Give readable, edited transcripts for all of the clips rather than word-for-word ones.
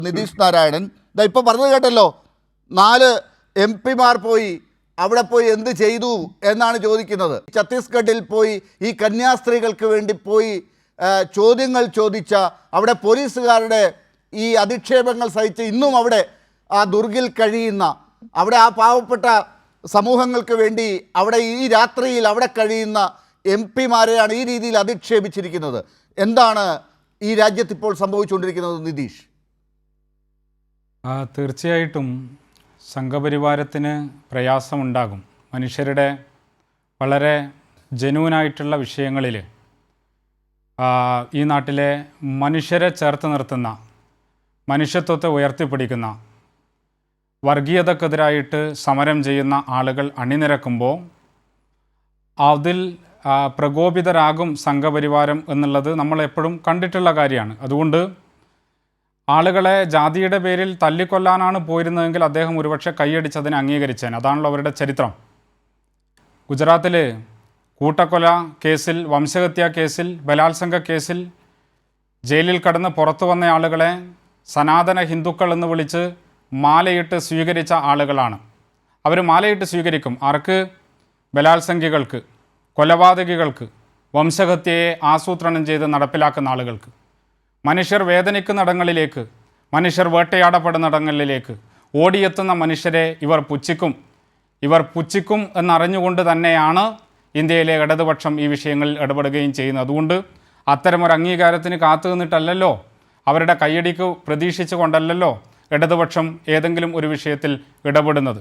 നിതീഷ് നാരായണൻ ഇപ്പോൾ പറഞ്ഞത് കേട്ടല്ലോ, 4 MP-മാർ പോയി അവിടെ പോയി എന്ത് ചെയ്തു എന്നാണ് ചോദിക്കുന്നത്. ഛത്തീസ്ഗഡിൽ പോയി ഈ കന്യാസ്ത്രീകൾക്ക് വേണ്ടി പോയി ചോദ്യങ്ങൾ ചോദിച്ച അവിടെ പോലീസുകാരുടെ ഈ അധിക്ഷേപങ്ങൾ സഹിച്ച് ഇന്നും അവിടെ ആ ദുർഗിൽ കഴിയുന്ന, അവിടെ ആ പാവപ്പെട്ട സമൂഹങ്ങൾക്ക് വേണ്ടി അവിടെ ഈ രാത്രിയിൽ അവിടെ കഴിയുന്ന MP-മാരെയാണ് ഈ രീതിയിൽ അധിക്ഷേപിച്ചിരിക്കുന്നത്. എന്താണ് ഈ രാജ്യത്ത് ഇപ്പോൾ സംഭവിച്ചുകൊണ്ടിരിക്കുന്നത് നിതീഷ്? തീർച്ചയായിട്ടും സംഘപരിവാരത്തിന് പ്രയാസമുണ്ടാകും. മനുഷ്യരുടെ വളരെ ജനുവനായിട്ടുള്ള വിഷയങ്ങളിൽ ഈ നാട്ടിലെ മനുഷ്യരെ ചേർത്ത് നിർത്തുന്ന, മനുഷ്യത്വത്തെ ഉയർത്തിപ്പിടിക്കുന്ന, വർഗീയതക്കെതിരായിട്ട് സമരം ചെയ്യുന്ന ആളുകൾ അണിനിരക്കുമ്പോൾ അതിൽ പ്രകോപിതരാകും സംഘപരിവാരം എന്നുള്ളത് നമ്മൾ എപ്പോഴും കണ്ടിട്ടുള്ള കാര്യമാണ്. അതുകൊണ്ട് ആളുകളെ ജാതിയുടെ പേരിൽ തല്ലിക്കൊല്ലാനാണ് പോയിരുന്നതെങ്കിൽ അദ്ദേഹം ഒരുപക്ഷെ കൈയടിച്ചതിനെ അംഗീകരിച്ചേനെ. അതാണല്ലോ അവരുടെ ചരിത്രം. ഗുജറാത്തിൽ കൂട്ടക്കൊല കേസിൽ, വംശഹത്യാ കേസിൽ, ബലാത്സംഗ കേസിൽ ജയിലിൽ കടന്ന് പുറത്തു വന്ന ആളുകളെ സനാതന ഹിന്ദുക്കൾ എന്ന് വിളിച്ച് മാലയിട്ട് സ്വീകരിച്ച ആളുകളാണ്. അവർ മാലയിട്ട് സ്വീകരിക്കും. ആർക്ക്? ബലാത്സംഗികൾക്ക്, കൊലപാതകികൾക്ക്, വംശഹത്യയെ ആസൂത്രണം ചെയ്ത് നടപ്പിലാക്കുന്ന ആളുകൾക്ക്. മനുഷ്യർ വേദനിക്കുന്നിടങ്ങളിലേക്ക്, മനുഷ്യർ വേട്ടയാടപ്പെടുന്നിടങ്ങളിലേക്ക് ഓടിയെത്തുന്ന മനുഷ്യരെ ഇവർ പുച്ഛിക്കും എന്നറിഞ്ഞുകൊണ്ട് തന്നെയാണ് ഇന്ത്യയിലെ ഇടതുപക്ഷം ഈ വിഷയങ്ങളിൽ ഇടപെടുകയും ചെയ്യുന്നത്. അതുകൊണ്ട് അത്തരമൊരു അംഗീകാരത്തിന് കാത്തു നിന്നിട്ടല്ലല്ലോ, അവരുടെ കയ്യടിക്ക് പ്രതീക്ഷിച്ചു കൊണ്ടല്ലല്ലോ ഇടതുപക്ഷം ഏതെങ്കിലും ഒരു വിഷയത്തിൽ ഇടപെടുന്നത്.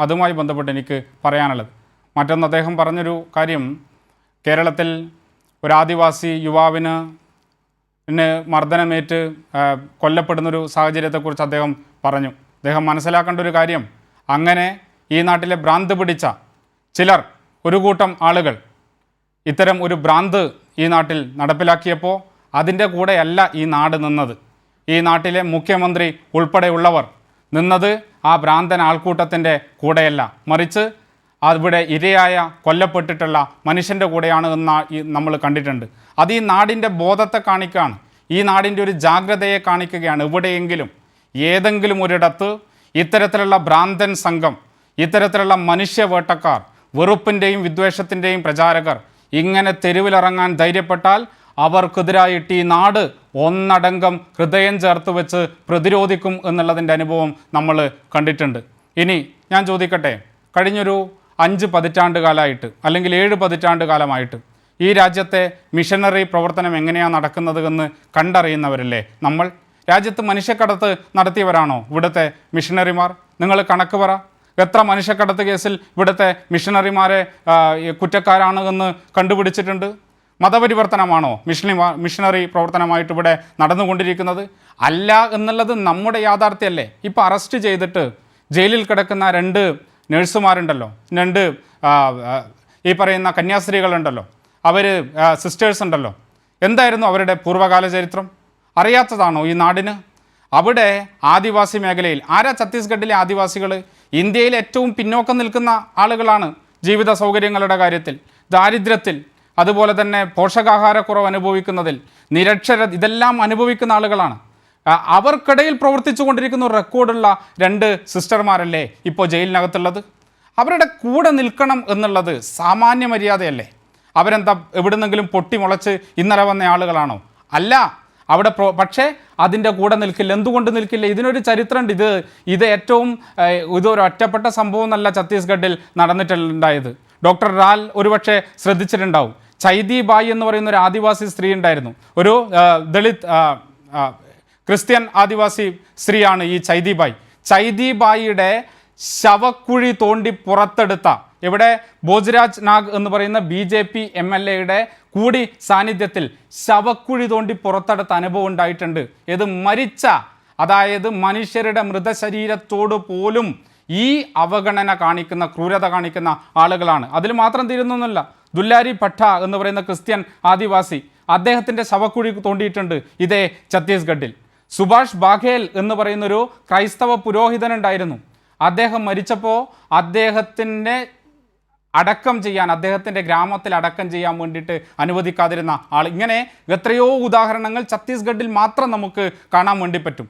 അതുമായി ബന്ധപ്പെട്ട് എനിക്ക് പറയാനുള്ളത്. മറ്റൊന്ന്, അദ്ദേഹം പറഞ്ഞൊരു കാര്യം, കേരളത്തിൽ ഒരു ആദിവാസി യുവാവിന് മർദ്ദനമേറ്റ് കൊല്ലപ്പെടുന്നൊരു സാഹചര്യത്തെക്കുറിച്ച് അദ്ദേഹം പറഞ്ഞു. അദ്ദേഹം മനസ്സിലാക്കേണ്ട ഒരു കാര്യം, അങ്ങനെ ഈ നാട്ടിലെ ഭ്രാന്ത് പിടിച്ച ചിലർ, ഒരു കൂട്ടം ആളുകൾ ഇത്തരം ഒരു ഭ്രാന്ത് ഈ നാട്ടിൽ നടപ്പിലാക്കിയപ്പോൾ അതിൻ്റെ കൂടെയല്ല ഈ നാട് നിന്നത്. ഈ നാട്ടിലെ മുഖ്യമന്ത്രി ഉൾപ്പെടെയുള്ളവർ നിന്നത് ആ ഭ്രാന്തൻ ആൾക്കൂട്ടത്തിൻ്റെ കൂടെയല്ല, മറിച്ച് അവിടെ ഇരയായ കൊല്ലപ്പെട്ടിട്ടുള്ള മനുഷ്യൻ്റെ കൂടെയാണ് എന്ന് നമ്മൾ കണ്ടിട്ടുണ്ട്. അത് ഈ നാടിൻ്റെ ബോധത്തെ കാണിക്കുകയാണ്, ഈ നാടിൻ്റെ ഒരു ജാഗ്രതയെ കാണിക്കുകയാണ്. എവിടെയെങ്കിലും ഏതെങ്കിലും ഒരിടത്ത് ഇത്തരത്തിലുള്ള ഭ്രാന്തൻ സംഘം, ഇത്തരത്തിലുള്ള മനുഷ്യവേട്ടക്കാർ, വെറുപ്പിൻ്റെയും വിദ്വേഷത്തിൻ്റെയും പ്രചാരകർ ഇങ്ങനെ തെരുവിലിറങ്ങാൻ ധൈര്യപ്പെട്ടാൽ അവർക്കെതിരായിട്ട് ഈ നാട് ഒന്നടങ്കം ഹൃദയം ചേർത്ത് വെച്ച് പ്രതിരോധിക്കും എന്നുള്ളതിൻ്റെ അനുഭവം നമ്മൾ കണ്ടിട്ടുണ്ട്. ഇനി ഞാൻ ചോദിക്കട്ടെ, കഴിഞ്ഞൊരു 5 പതിറ്റാണ്ട് കാലമായിട്ട് അല്ലെങ്കിൽ 7 പതിറ്റാണ്ട് കാലമായിട്ട് ഈ രാജ്യത്തെ മിഷനറി പ്രവർത്തനം എങ്ങനെയാണ് നടക്കുന്നത് എന്ന് കണ്ടറിയുന്നവരല്ലേ നമ്മൾ? രാജ്യത്ത് മനുഷ്യക്കടത്ത് നടത്തിയവരാണോ ഇവിടുത്തെ മിഷനറിമാർ? നിങ്ങൾ കണക്ക് പറ. എത്ര മനുഷ്യക്കടത്ത് കേസിൽ ഇവിടുത്തെ മിഷനറിമാരെ കുറ്റക്കാരാണ് എന്ന് കണ്ടുപിടിച്ചിട്ടുണ്ട്? മതപരിവർത്തനമാണോ മിഷനറി പ്രവർത്തനമായിട്ട് ഇവിടെ നടന്നുകൊണ്ടിരിക്കുന്നത്? അല്ല എന്നുള്ളത് നമ്മുടെ യാഥാർത്ഥ്യമല്ലേ? ഇപ്പോൾ അറസ്റ്റ് ചെയ്തിട്ട് ജയിലിൽ കിടക്കുന്ന 2 നഴ്സുമാരുണ്ടല്ലോ, 2 ഈ പറയുന്ന കന്യാസ്ത്രീകളുണ്ടല്ലോ, അവർ സിസ്റ്റേഴ്സ് ഉണ്ടല്ലോ, എന്തായിരുന്നു അവരുടെ പൂർവ്വകാല ചരിത്രം? അറിയാത്തതാണോ ഈ നാടിന്? അവിടെ ആദിവാസി മേഖലയിൽ ഛത്തീസ്ഗഡിലെ ആദിവാസികൾ ഇന്ത്യയിൽ ഏറ്റവും പിന്നോക്കം നിൽക്കുന്ന ആളുകളാണ്. ജീവിത സൗകര്യങ്ങളുടെ കാര്യത്തിൽ, ദാരിദ്ര്യത്തിൽ, അതുപോലെ തന്നെ പോഷകാഹാരക്കുറവ് അനുഭവിക്കുന്നതിൽ, ഇതെല്ലാം അനുഭവിക്കുന്ന ആളുകളാണ്. അവർക്കിടയിൽ പ്രവർത്തിച്ചു കൊണ്ടിരിക്കുന്ന ഒരു റെക്കോർഡുള്ള 2 സിസ്റ്റർമാരല്ലേ ഇപ്പോൾ ജയിലിനകത്തുള്ളത്? അവരുടെ കൂടെ നിൽക്കണം എന്നുള്ളത് സാമാന്യ മര്യാദയല്ലേ? അവരെന്താ എവിടുന്നെങ്കിലും പൊട്ടിമുളച്ച് ഇന്നലെ വന്ന ആളുകളാണോ? അല്ല. അവിടെ പക്ഷേ അതിൻ്റെ കൂടെ നിൽക്കില്ല. എന്തുകൊണ്ട് നിൽക്കില്ല? ഇതിനൊരു ചരിത്രമുണ്ട്. ഇതൊരു ഒറ്റപ്പെട്ട സംഭവം എന്നല്ല ഛത്തീസ്ഗഡിൽ നടന്നിട്ടുണ്ടായത്. ഡോക്ടർ റാൽ ഒരുപക്ഷെ ശ്രദ്ധിച്ചിട്ടുണ്ടാവും. ചൈതി ബായി എന്ന് പറയുന്ന ഒരു ആദിവാസി സ്ത്രീ ഉണ്ടായിരുന്നു. ഒരു ദളിത് ക്രിസ്ത്യൻ ആദിവാസി സ്ത്രീയാണ് ഈ ചൈതി ബായി. ചൈതി ബായിയുടെ ശവക്കുഴി തോണ്ടി പുറത്തെടുത്ത, ഇവിടെ ഭോജ്രാജ് നാഗ് എന്ന് പറയുന്ന BJP MLA കൂടി സാന്നിധ്യത്തിൽ ശവക്കുഴി തോണ്ടി പുറത്തെടുത്ത അനുഭവം ഉണ്ടായിട്ടുണ്ട്. ഇത് മരിച്ച, അതായത് മനുഷ്യരുടെ മൃതശരീരത്തോട് പോലും ഈ അവഗണന കാണിക്കുന്ന, ക്രൂരത കാണിക്കുന്ന ആളുകളാണ്. അതിൽ മാത്രം തീരുന്നൊന്നുമില്ല. ദുല്ലാരി ഭട്ട എന്ന് പറയുന്ന ക്രിസ്ത്യൻ ആദിവാസി, അദ്ദേഹത്തിൻ്റെ ശവക്കുഴി തോണ്ടിയിട്ടുണ്ട് ഇതേ ഛത്തീസ്ഗഡിൽ. സുഭാഷ് ബാഘേൽ എന്ന് പറയുന്നൊരു ക്രൈസ്തവ പുരോഹിതനുണ്ടായിരുന്നു. അദ്ദേഹം മരിച്ചപ്പോൾ അദ്ദേഹത്തിൻ്റെ അദ്ദേഹത്തിൻ്റെ ഗ്രാമത്തിൽ അടക്കം ചെയ്യാൻ വേണ്ടിയിട്ട് അനുവദിക്കാതിരുന്ന ആൾ. ഇങ്ങനെ എത്രയോ ഉദാഹരണങ്ങൾ ഛത്തീസ്ഗഡിൽ മാത്രം നമുക്ക് കാണാൻ വേണ്ടി പറ്റും.